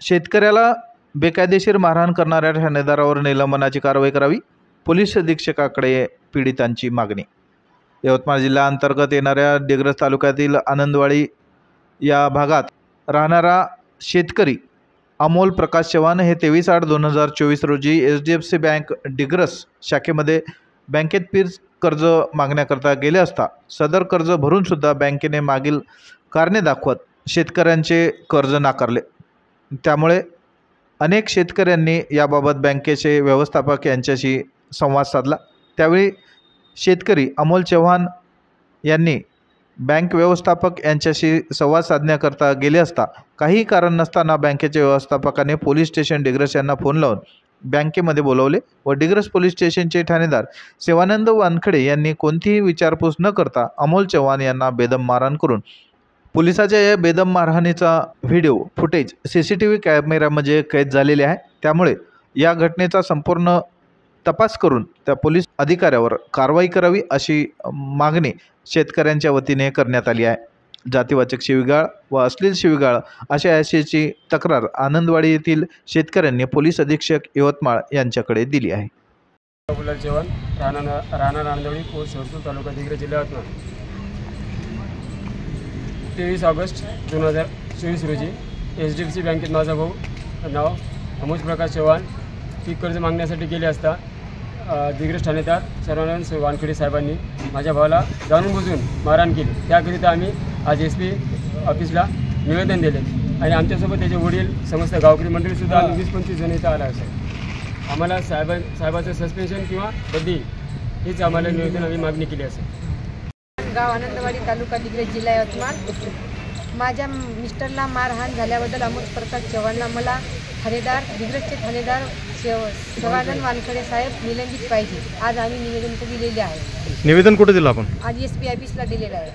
शेतकऱ्याला बेकायदेशीर मारहाण करणाऱ्या ठाणेदारावर निलंबनाची कारवाई करावी, पोलीस अधीक्षकाकडे पीडितांची मागणी। यवतमाळ जिल्ह्याअंतर्गत येणाऱ्या दिग्रस तालुक्यातील आनंदवाडी या भागात राहणारा शेतकरी अमोल प्रकाश चव्हाण हे 23/8/2024 रोजी HDFC बँक दिग्रस शाखेमध्ये बँकेत पीर कर्ज मागण्याकरता गेले असता सदर कर्ज भरून सुद्धा बँकेने मागील कारणे दाखवत शेतकऱ्यांचे कर्ज नाकारले। त्यामुळे अनेक शेतकऱ्यांनी याबाबत बँकेचे व्यवस्थापक यांच्याशी संवाद साधला। त्यावेळी शेतकरी अमोल चव्हाण यांनी बँक व्यवस्थापक यांच्याशी संवाद साधण्याकरता गेले असता काही कारण नसताना बँकेच्या व्यवस्थापकाने पोलीस स्टेशन दिग्रस यांना फोन लावून बँकेमध्ये बोलवले व दिग्रस पोलीस स्टेशनचे ठाणेदार शिवानंद वानखडे यांनी कोणतीही विचारपूस न करता अमोल चव्हाण यांना बेदम मारहाण करून पोलिसाच्या या बेदम मारहाणीचा व्हिडिओ फुटेज CCTV कॅमेऱ्यामध्ये कैद झालेले आहे। त्यामुळे या घटनेचा संपूर्ण तपास करून त्या पोलीस अधिकाऱ्यावर कारवाई करावी अशी मागणी शेतकऱ्यांच्या वतीने करण्यात आली आहे। जातीवाचक शिवीगाळ व अश्लील शिवीगाळ अशाची तक्रार आनंदवाडी येथील शेतकऱ्यांनी पोलीस अधीक्षक यवतमाळ यांच्याकडे दिली आहे। अमोल चव्हाण राहणार आनंदवाडी पोस्ट सोरसूर तालुका दिग्रस जिल्हा यवतमाळ 23 ऑगस्ट 2024 रोजी HDFC बँकेत माझा भाऊ नाव अमोल प्रकाश चव्हाण पीक कर्ज मागण्यासाठी गेले असता दिग्रस ठाणेदार सर्वानंद वानखडे साहेबांनी माझ्या भावाला जाणून बुजून मारहाण केली। त्याकरिता आम्ही आज SP ऑफिसला निवेदन दिले आणि आमच्यासोबत त्याचे वडील समस्त गावकरी मंडळीसुद्धा आम्ही 20-25 जण इथं आला असेल। आम्हाला साहेबाचं सस्पेन्शन किंवा बदली हीच आम्हाला निवेदन आम्ही मागणी केली असेल। गाव आनंदवाडी तालुका दिग्रस जिल्हा यवतमाळ। माझ्या मिस्टरला मारहाण झाल्याबद्दल अमोल प्रकाश चव्हाणला मला दिग्रसचे ठाणेदार शिवानंद वानखडे साहेब निलंबित पाहिजे। आज आम्ही निवेदन दिलेले आहे। निवेदन कुठे दिलं आपण? आज SP ऑफिसला दिलेलं आहे।